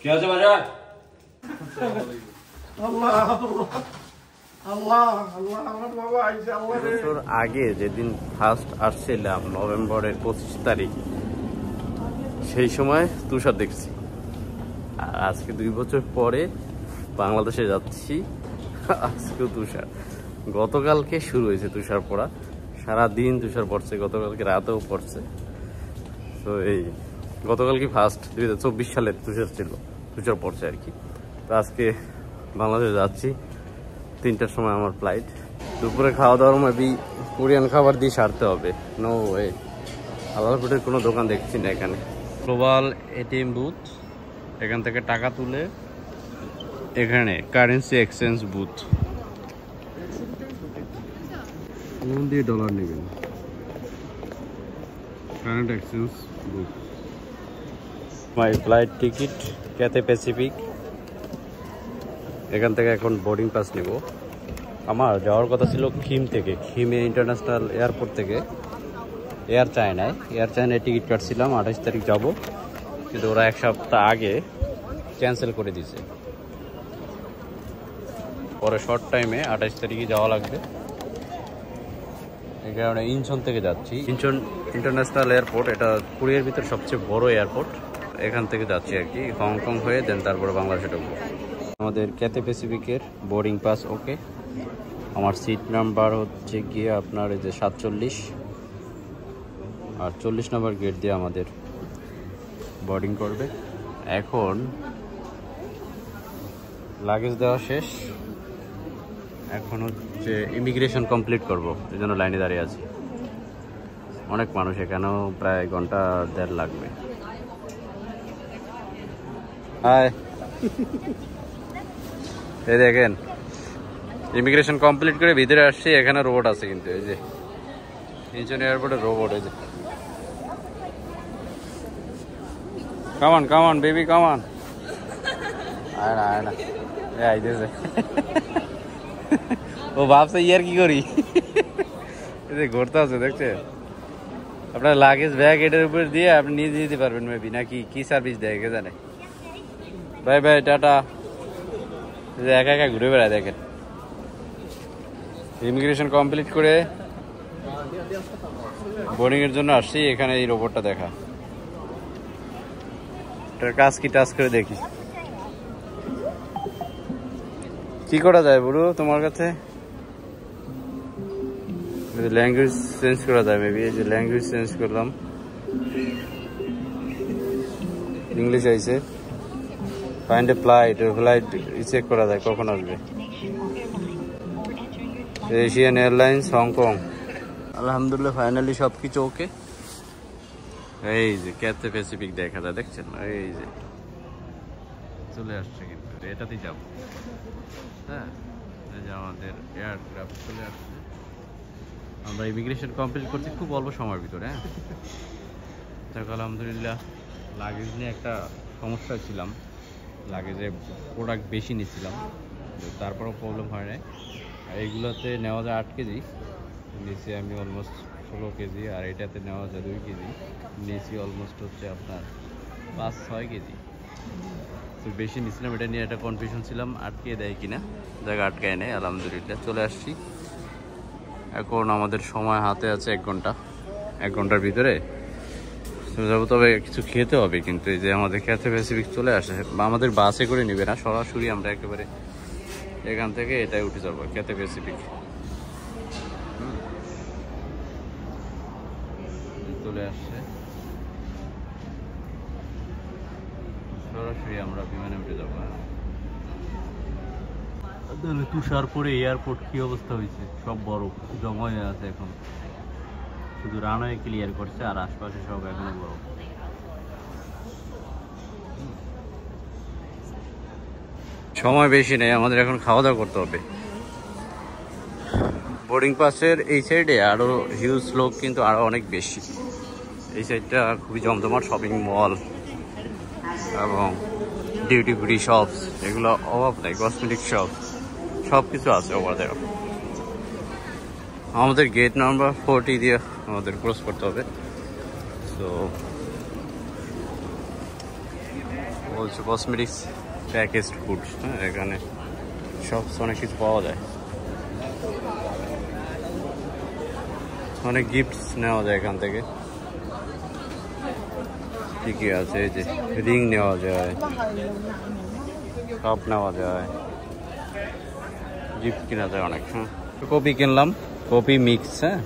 কি আছে বাজার? বছর আগে যেদিন ফার্স্ট আসছিলাম নভেম্বরের 25 তারিখ, সেই সময় তুষার দেখছি। আর আজকে 2 বছর পরে বাংলাদেশে যাচ্ছি, আজকেও তুষার। গতকালকে শুরু হয়েছে তুষার পড়া, সারাদিন তুষার পড়ছে, গতকালকে রাতেও পড়ছে। তো এই গতকালকে ফার্স্ট 2024 সালে তুষার ছিল, তুষার পড়ছে আর কি। তো আজকে বাংলাদেশে যাচ্ছি, 3টার সময় আমার ফ্লাইট। দুপুরে খাওয়া দাওয়ার মেবি কোরিয়ান খাবার দিয়ে সারতে হবে। নো ওয়ে, আলাদাপুরের কোনো দোকান দেখছি না এখানে। গ্লোবাল এটিএম বুথ, এখান থেকে টাকা তুলে এখানে কারেন্সি এক্সচেঞ্জ বুথ। কোন দিয়ে ডলার নেবেন? Current exchange booth. মাই ফ্লাইট টিকিট ক্যাথে প্যাসিফিক। এখান থেকে এখন বোর্ডিং পাস নিব। আমার যাওয়ার কথা ছিল খিম থেকে, খিমে ইন্টারন্যাশনাল এয়ারপোর্ট থেকে এয়ার চায়নায় টিকিট কাটছিলাম। 28 তারিখ যাব, কিন্তু ওরা 1 সপ্তাহ আগে ক্যান্সেল করে দিয়েছে। পরে শর্ট টাইমে 28 তারিখে যাওয়া লাগবে। এই কারণে ইনচন থেকে যাচ্ছি। ইনচন ইন্টারন্যাশনাল এয়ারপোর্ট, এটা কোরিয়ার ভিতর সবচেয়ে বড় এয়ারপোর্ট। এখান থেকে যাচ্ছি আর কি, হংকং হয়ে দেন তারপরে বাংলাদেশে ঢুকবো। আমাদের ক্যাথে প্যাসিফিকের বোর্ডিং পাস ওকে। আমার সিট নাম্বার হচ্ছে গিয়ে আপনার এই যে 47, আর 40 নম্বর গেট দিয়ে আমাদের বোর্ডিং করবে। এখন লাগেজ দেওয়া শেষ, এখন হচ্ছে ইমিগ্রেশন কমপ্লিট করব, এই জন্য লাইনে দাঁড়িয়ে আছি। অনেক মানুষ, এখানেও প্রায় 1.5 ঘন্টা লাগবে। হাই, এই দেখেন ইমিগ্রেশন কমপ্লিট করে ভিতরে আসছি। এখানে রোবট আছে, কিন্তু এই যে ইনচন এয়ারপোর্টের রোবট। এই যে কামান বেবি কামান, আয় না আইতেছে। ও ভাবছে ইয়ার কি করি, এই যে ঘুরতে আছে দেখছে। আপনার লাগেজ ব্যাগ এটার উপর দিয়ে আপনি নিজে যেতে পারবেন মেবি, নাকি কি সার্ভিস দেয় কে জানে। Bye bye, tata. একা একা ঘুরে বেড়ায় দেখেন। ইমিগ্রেশন কমপ্লিট করে বোর্ডিং এর জন্য আসছি। এখানে এই রোবটটা দেখা, এটার কাজ কি টাচ করে দেখি কি করা যায়। বুড়ো তোমার কাছে ল্যাঙ্গুয়েজ চেঞ্জ করা যায় মেবি। এই যে ল্যাঙ্গুয়েজ চেঞ্জ করলাম, ইংলিশ আইছে। Find a flight, flight check করা যায় কখন আসবে। Asian Airlines Hong Kong. আলহামদুলিল্লাহ ফাইনালি সব কিছু ওকে। এই যে ক্যাথে প্যাসিফিক দেখা যায়, দেখছেন? এই যে চলে আসছে, কিন্তু এটাতেই যাব। হ্যাঁ, এই যে আমাদের এয়ারক্রাফট চলে আসছে। আমরা ইমিগ্রেশন কমপ্লিট করছি খুব অল্প সময়ের ভিতরে। হ্যাঁ, যাক আলহামদুলিল্লাহ। লাগেজ নিয়ে একটা সমস্যা ছিলাম, লাগেজে প্রোডাক্ট বেশি নিচ্ছিলাম, তারপরেও প্রবলেম হয় নাই। আর এইগুলোতে নেওয়া যায় 8 কেজি, নিয়েছি আমি অলমোস্ট 16 কেজি। আর এটাতে নেওয়া যায় 2 কেজি, নিয়েছি অলমোস্ট হচ্ছে আপনার 5-6 কেজি। তো বেশি নিয়েছিলাম, এটা নিয়ে একটা কনফিউশন ছিলাম আটকে দেয় কিনা। জায়গা আটকায় নেই, আলহামদুলিল্লাহ চলে আসছি। এখন আমাদের সময় হাতে আছে 1 ঘন্টা। 1 ঘন্টার ভিতরে যাবো, তবে কিছু খেতে হবে। কিন্তু এই যে আমাদের ক্যাথে প্যাসিফিক চলে আসে, বা আমাদের বাসে করে নেবে না, সরাসরি আমরা একেবারে এখান থেকে এটাই উঠে যাবো ক্যাথে প্যাসিফিক। চলে আসছে, সরাসরি আমরা বিমানে উঠে যাবো। তুষার পরে এয়ারপোর্ট কি অবস্থা হয়েছে, সব বরফ জমা হয়ে আছে। এখন শুধু রানওয়ে ক্লিয়ার করছে, আর আশপাশে সব এখনো বরফ। সময় বেশি নেই, আমাদের এখন খাওয়া দাওয়া করতে হবে। বোর্ডিং পাসের এই সাইডে আরো হিউজ লোক, কিন্তু আরো অনেক বেশি। এই সাইডটা খুবই জমজমাট, শপিং মল এবং ডিউটি ফ্রি শপস, এগুলো অভাব নেই। কসমেটিক শপ সব কিছু আছে ওভার দেয়ার। আমাদের গেট নাম্বার 40 দিয়ে আমাদের ক্রস করতে হবে। সো বলছে কসমেটিক্স প্যাকেজড ফুড। হ্যাঁ, এখানে সব অনেক কিছু পাওয়া যায়, অনেক গিফটস নেওয়া যায় এখান থেকে। কি কি আছে, এই যে রিং নেওয়া যায়, কাপ নেওয়া যায়, গিফট কেনা যায় অনেক। হ্যাঁ, কপি কিনলাম, কপি মিক্স। হ্যাঁ,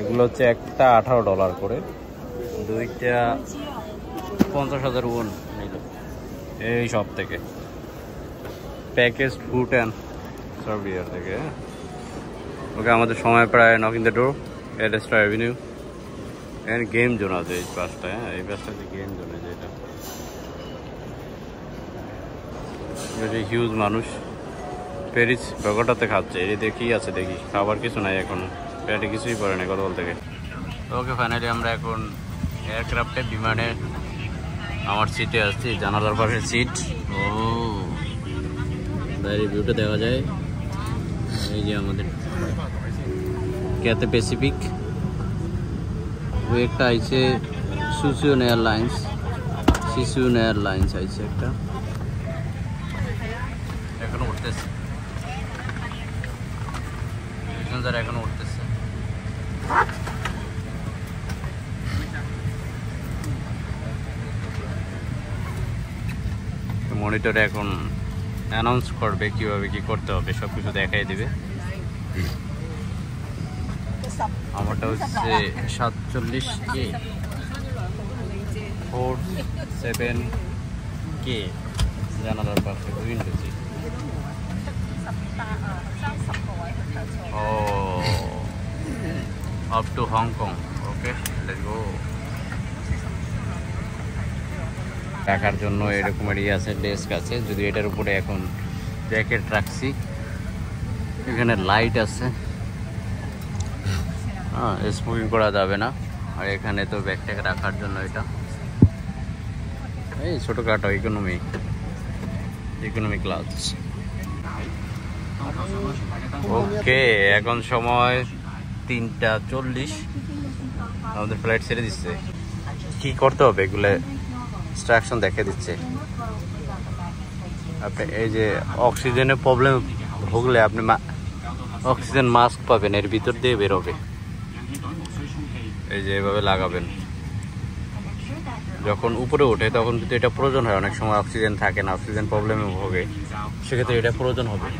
এগুলো হচ্ছে একটা $18 করে, দুইটা 50,000 ওয়ান নিল এই সব থেকে, প্যাকেজড ফুড অ্যান্ড সার্ভিয়ার থেকে। ওকে, আমাদের সময় প্রায় knocking the door at star avenue. এখানে গেম জোন আছে এই পাশটায়। হ্যাঁ, এই পাশটাতে গেম জোন আছে। এটা হিউজ মানুষ প্যারিস বগোটাতে খাচ্ছে। এই দেখি আছে, দেখি খাবার কিছু নাই এখন, পেটে কিছুই পড়ে না গতকাল থেকে। ওকে, ফাইনালি আমরা এখন এয়ারক্রাফটে, বিমানে আমার সিটে আসছি, জানালার পাশে সিট। ও, বাইরে ভিউটা দেখা যায়। এই যে আমাদের ক্যাথে প্যাসিফিক, ওই একটা আইছে সিসুন এয়ারলাইন্স আইছে একটা, এখনো উঠতেছে, এখনো উঠতেছে। মনিটরে এখন অ্যানাউন্স করবে কিভাবে কি করতে হবে, সব কিছু দেখাই দিবে। আমারটা হচ্ছে 47K 47K, জানালার পাশে উইন্ডো সিট। ও, up to Hong Kong. Okay, let's go. রাখার জন্য এরকমেরই আছে, ডেস্ক আছে, যদি এটার উপরে এখন জ্যাকেট রাখছি। এখানে লাইট আছে, হ্যাঁ, স্মোকিং করা যাবে না। আর এখানে তো ব্যাগটাকে রাখার জন্য এটা এই ছোটোখাটো ইকোনমি ক্লাস। ওকে, এখন সময় 3:40, আমাদের ফ্লাইট ছেড়ে দিচ্ছে। কি করতে হবে এগুলো ইনস্ট্রাকশন দেখে দিচ্ছে। আপনি এই যে অক্সিজেনের প্রবলেম ভুগলে আপনি অক্সিজেন মাস্ক পাবেন, এর ভিতর দিয়ে বেরোবে। এই যে এভাবে লাগাবেন, যখন উপরে ওঠে তখন যদি এটা প্রয়োজন হয়, অনেক সময় অক্সিজেন থাকে না, অক্সিজেন প্রবলেমে ভোগে, সেক্ষেত্রে এটা প্রয়োজন হবে।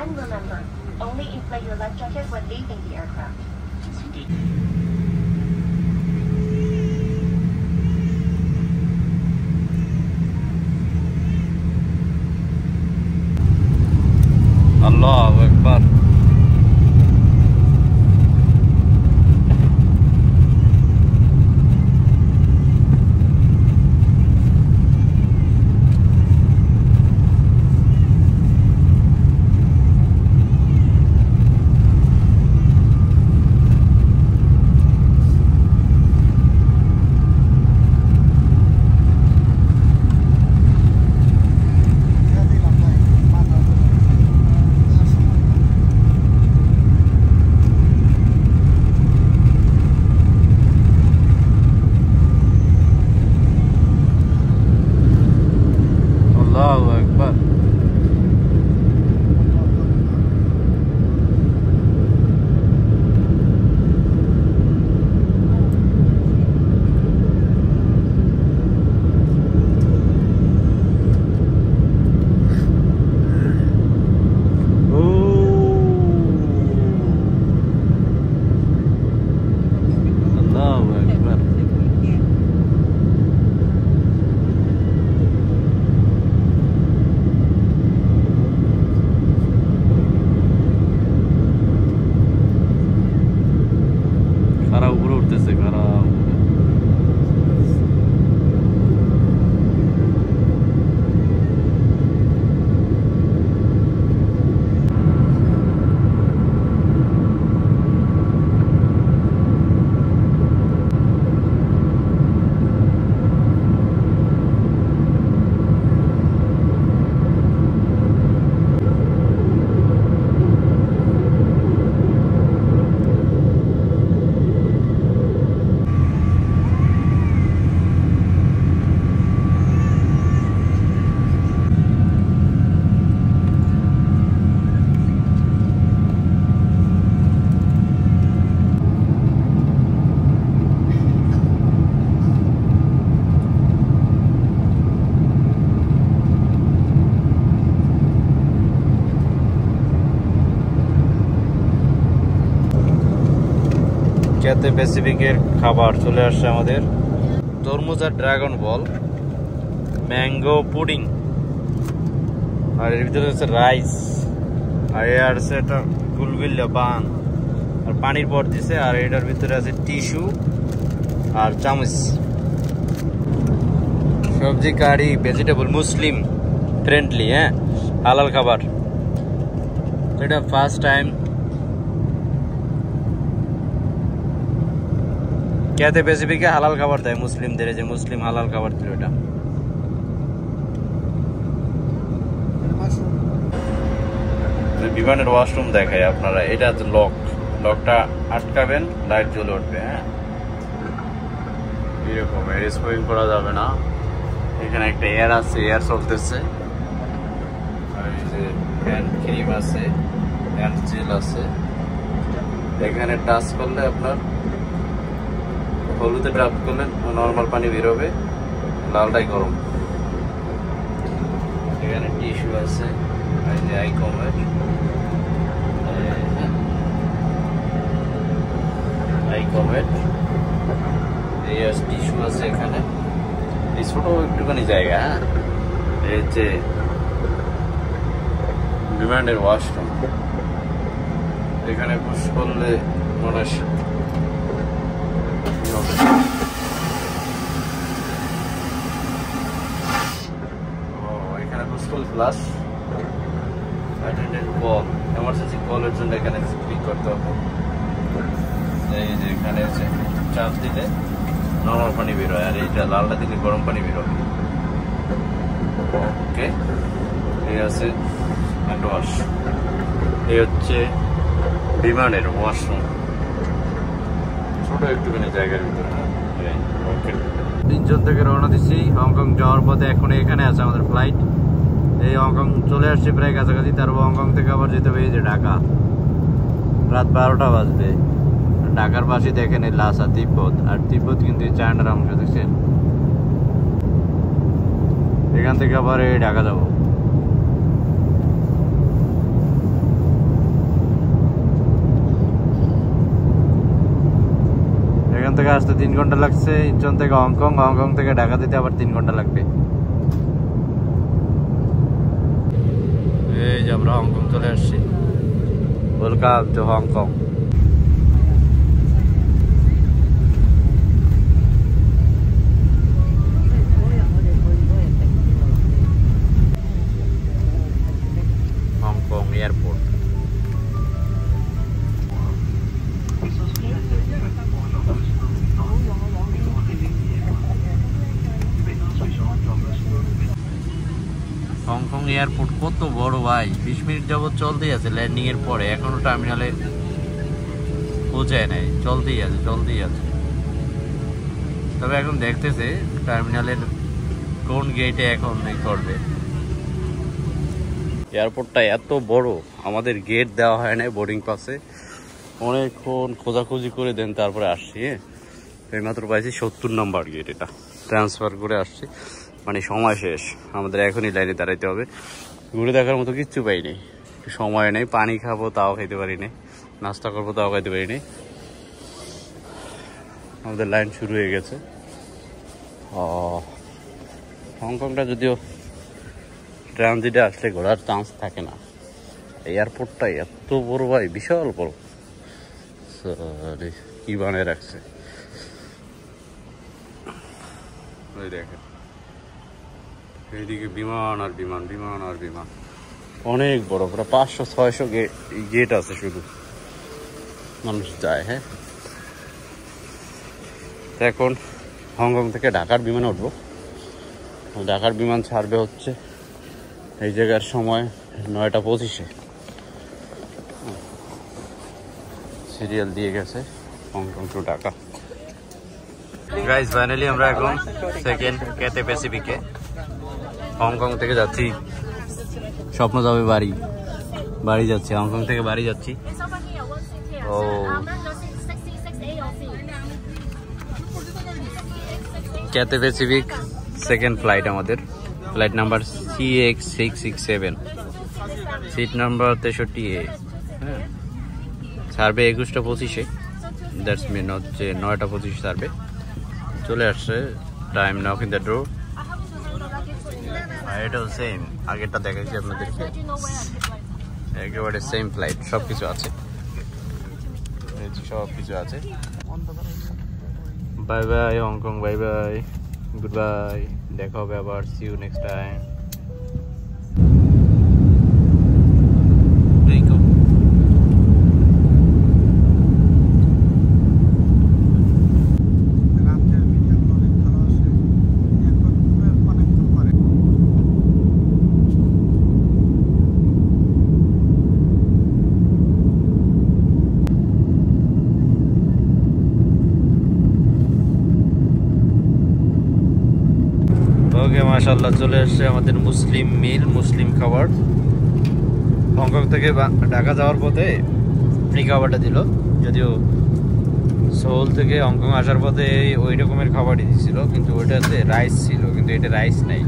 And remember, only inflate your life jacket when leaving the aircraft. Allahu Akbar. Cathay প্যাসিফিকের খাবার চলে আসছে আমাদের। তরমুজ আর ড্রাগন বল, ম্যাঙ্গো পুডিং, আর এর ভিতরে হচ্ছে রাইস, আর এ আছে একটা গুলগুল্লা পান, আর পানির পর দিছে। আর এটার ভিতরে আছে টিস্যু আর চামচ। সবজি কারি, ভেজিটেবল, মুসলিম ফ্রেন্ডলি, হ্যাঁ, হালাল খাবার। এটা ফার্স্ট টাইম ক্যাথে প্যাসিফিকে হালাল খাবার দেয় মুসলিমদের, যে মুসলিম হালাল খাবার দিল। এটা বিমানের ওয়াশরুম দেখায় আপনারা। এটা লকটা আটকাবেন, লাইট জ্বলে উঠবে। হ্যাঁ, এরকম স্প্রিং করা যাবে না। এখানে একটা এয়ার আছে, এয়ার চলতেছে। আর এই যে হ্যান্ড ক্রিম আছে, হ্যান্ড জেল আছে। এখানে টাচ করলে আপনার হলুদে টাচ করলে নর্মাল পানি বেরোবে, লালটাই গরম। এখানে টিস্যু আছে, এই যে আই কমেট, এই টিস্যু আছে এখানে। এই ছোট একটুখানি জায়গা। হ্যাঁ, এই যে বিমানের ওয়াশরুম। এখানে পুশ করলে মনে এখানে পুশ করলে ফ্লাশ, কল, এমার্জেন্সি কলের জন্য এখানে ক্লিক করতে হবে। এই যে এখানে হচ্ছে চাপ দিলে নরমাল পানি বেরোয়, আর এইটা লালটা দিলে গরম পানি বেরোয়। ওকে, এই আছে হ্যান্ড ওয়াশ। এই হচ্ছে বিমানের ওয়াশরুম, ছোট একটুখানি জায়গার ভিতরে। ওকে, 3 জন থেকে রওনা দিচ্ছি হংকং যাওয়ার পথে। এখন এখানে আছে আমাদের ফ্লাইট। এই হংকং চলে আসছে প্রায় কাছাকাছি। তারপর হংকং থেকে আবার যেতে হবে এই যে ঢাকা। রাত 12টা বাজবে। ঢাকার পাশে দেখেন এই লাসা, তিব্বত। আর তিব্বত কিন্তু এই চায়নার অংশ, দেখছেন। এখান থেকে আবার এই ঢাকা যাব। এখান থেকে আসতে 3 ঘন্টা লাগছে। ইনচন থেকে হংকং, হংকং থেকে ঢাকা দিতে আবার 3 ঘন্টা লাগবে। এই যে আমরা হংকং চলে আসছি। Welcome to Hong Kong. Hong Kong airport. Hong Kong airport কত বড় ভাই! 20 মিনিট যাবত চলতেই আছে ল্যান্ডিং এর পরে, এখনো টার্মিনালে পৌঁছায় নাই। চলতেই আছে। তবে এখন দেখতেছে টার্মিনালের কোন গেটে এখন করবে। এয়ারপোর্টটা এত বড়, আমাদের গেট দেওয়া হয় না বোর্ডিং পাসে। অনেকক্ষণ খোঁজাখুঁজি করে দেন, তারপরে আসছি। এইমাত্র পাইছি 70 নম্বর গেট। এটা ট্রান্সফার করে আসছি, মানে সময় শেষ। আমাদের এখনই লাইনে দাঁড়াইতে হবে। ঘুরে দেখার মতো কিচ্ছু পাইনি, সময় নেই। পানি খাবো তাও খাইতে পারি নাই, নাস্তা করবো তাও খাইতে পারি নাই। আমাদের লাইন শুরু হয়ে গেছে। হংকংটা যদিও ট্রানজিটে আসলে ঘোরার চান্স থাকে না। এয়ারপোর্টটা এত বড় ভাই, বিশাল বড়। কি বানিয়ে রাখছে ওই দেখেন। এইদিকে বিমান আর বিমান, অনেক বড়, প্রায় 500-600 গেট আছে। শুধু মানুষ যায়। হ্যাঁ, এখন হংকং থেকে ঢাকার বিমানে উঠবো। ঢাকার বিমান ছাড়বে হচ্ছে এই জায়গার সময় 9টা 25-এ। সিরিয়াল দিয়ে গেছে Hong Kong to Dhaka. Guys, finally আমরা এখন সেকেন্ড ক্যাথে প্যাসিফিকে হংকং থেকে যাচ্ছি। স্বপ্ন যাবে বাড়ি যাচ্ছি, হংকং থেকে বাড়ি যাচ্ছি। ও ক্যাথে প্যাসিফিক সেকেন্ড ফ্লাইট আমাদের। Flight number CX667, seat number 63A। হ্যাঁ, ছাড়বে 21টা 25-এ। দ্যাটস মিন হচ্ছে 9:25 ছাড়বে। চলে আসছে, time knock in the door. আর এটাও সেম, আগেরটা দেখাচ্ছি আপনাদেরকে, একেবারে সেম ফ্লাইট, সব কিছু আছে, সব কিছু আছে। Bye bye Hong Kong, bye bye, good bye, দেখা হবে আবার, সি ইউ নেক্সট টাইম। ওকে, মাশাআল্লাহ চলে আসছে আমাদের মুসলিম মিল, মুসলিম খাবার। হংকং থেকে ঢাকা যাওয়ার পথে এই খাবারটা দিল, যদিও সোল থেকে হংকং আসার পথে ওই রকমের খাবারই দিছিল, কিন্তু ওইটাতে রাইস ছিল, কিন্তু এটা রাইস নাই,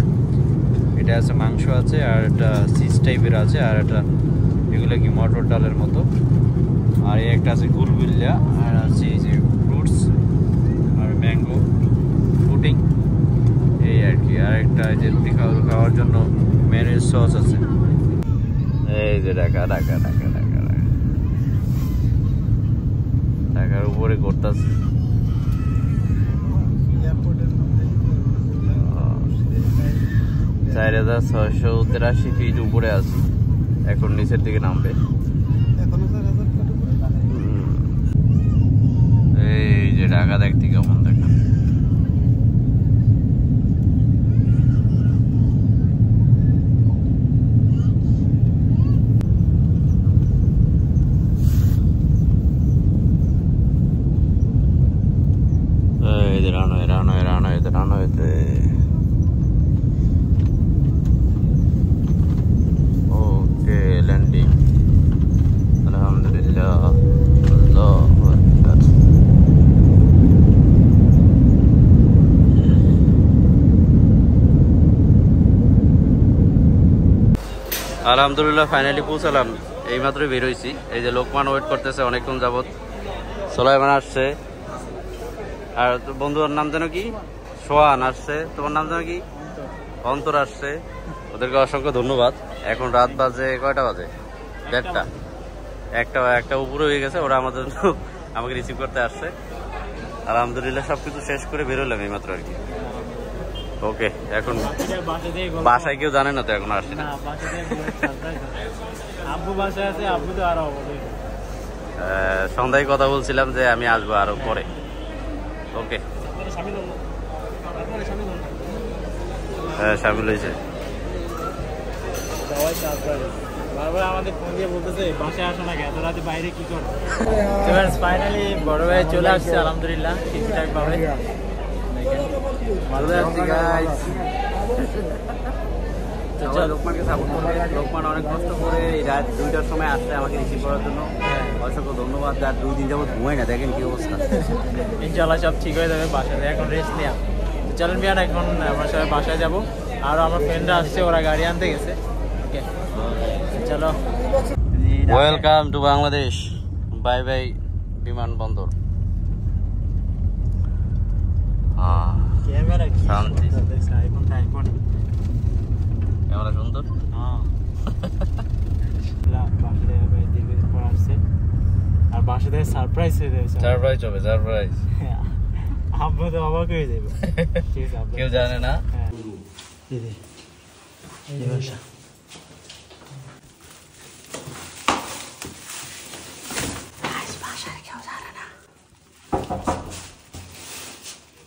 এটা আছে মাংস আছে, আর একটা চিজ টাইপের আছে, আর একটা এগুলো কি মটর ডালের মতো, আর একটা আছে গুলগুল্লা, আর আছে এই যে ফ্রুটস আর ম্যাঙ্গো পুডিং, এই আর কি। আর একটা যে রুটি খাওয়ার জন্য মেনের সস আছে। এই যে ঢাকা ঢাকা ঢাকা ঢাকা ঢাকার উপরে করতেছে, 4683 ফিট উপরে আছে, এখন নিচের দিকে নামবে। এই যে ঢাকা দেখতে কেমন দেখা, ওকে ল্যান্ডিং, আলহামদুলিল্লাহ, আল্লাহু আকবার। আলহামদুলিল্লাহ ফাইনালি পৌঁছালাম, এইমাত্র বের হয়েছি। এই যে লোকমান ওয়েট করতেছে অনেকক্ষণ যাবত, সোলাইমান আসছে, আর বন্ধুর নাম যেন কি, সোহান আসছে, তোমার নাম যেন কি, অন্তর আসছে, ওদেরকে অসংখ্য ধন্যবাদ। এখন রাত বাজে কয়টা বাজে, 1টা, একটা উপরে হয়ে গেছে, ওরা আমাদের আমাকে রিসিভ করতে আসছে। আলহামদুলিল্লাহ সবকিছু শেষ করে বেরোলাম এইমাত্র আর কি। ওকে, এখন বাসায় কেউ জানে না তো, এখন আসছি না, সন্ধ্যায় কথা বলছিলাম যে আমি আসবো আরো পরে। ওকে, হ্যাঁ সামিল হয়েছে। বারবার আমাদের ফোন দিয়ে বলতেছে বাসায় আসো না, এত রাতে বাইরে কি করো। ফাইনালি বড় ভাই চলে আসছে, আলহামদুলিল্লাহ ঠিকঠাক ভাবে। লোকমানকে সাপোর্ট করে, লোকমান অনেক কষ্ট করে এই রাত 2টার সময় আসছে আমাকে রিসিভ করার জন্য, অসংখ্য ধন্যবাদ। আর 2 দিন যাবত ঘুমাই না, দেখেন কি অবস্থা। ইনশাল্লাহ সব ঠিক হয়ে যাবে, বাসায় এখন রেস্ট নেওয়া। চলেন বিয়ান, এখন আমরা সবাই বাসায় যাবো, আর আমার ফ্রেন্ডরা আসছে, ওরা গাড়ি আনতে গেছে। ওকে চলো, welcome to Bangladesh, bye bye বিমানবন্দর। ক্যামেরা শান্তি, আইফোন ক্যামেরা সুন্দর। দীর্ঘদিন পর আসছে, আর বাসা থেকে সারপ্রাইজ হয়ে যাবে, সারপ্রাইজ হবে, সারপ্রাইজ। আব্বু তো অবাক হয়ে যাবে, ঠিক আছে, কেউ জানে না।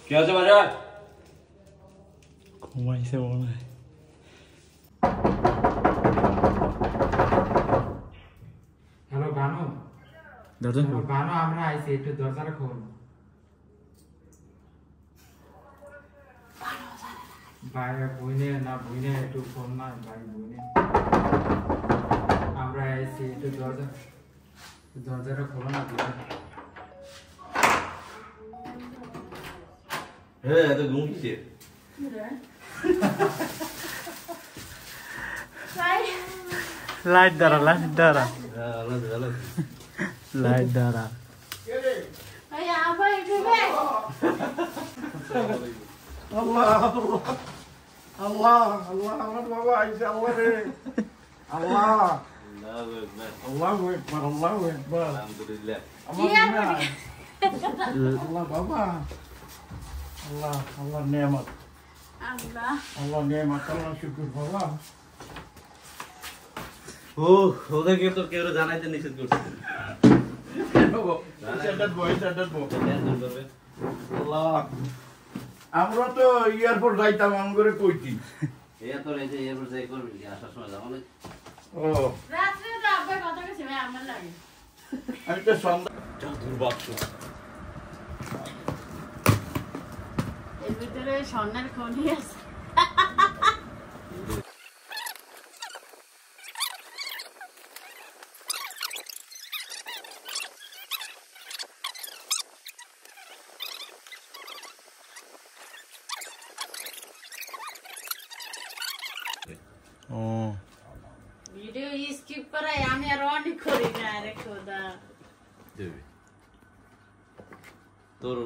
কি আছে বাজার? ঘুমাইছে মনে হয়। হ্যালো বানু, বানু আমরা আইছি, একটু দরজাটা খোল। ভাই বইনে না, বইনে একটু ফোন না, ভাই বইনে আমরা আইছি, একটু দরজাটা খোলো না। হ্যাঁ এত ঘুম কিসে? লাইট দ্বারা লাইট দ্বারা লাইট দ্বারা আল্লাহ আল্লাহ আল্লাহ আমার বাবা আইছে আল্লাহ রে আল্লাহ আল্লাহু আকবার আল্লাহু আকবার আলহামদুলিল্লাহ আল্লাহ বাবা আল্লাহ আল্লাহ নিয়ামত আল্লাহ নিয়ামত আল্লাহ শুকর বাবা ও ওদেরকে তো কেউ জানাইতে নিষেধ করছে আল্লাহ আমরা তো এয়ারপোর্ট যাইতাম আম করে কইতি এয়ারপোর্ট এই যে এয়ারপোর্ট যাই করবি কি আসার সময় যাবো না ও রাত্রে তো আব্বা কথা কইছে ভাই আমার লাগে আমি তো সন্ধ্যা জাদুর বাক্স এর ভিতরে স্বর্ণের খনি আছে ভিডিও স্কিপ করাই আমি আর অনেক করি না রে খোদা দেবে তোর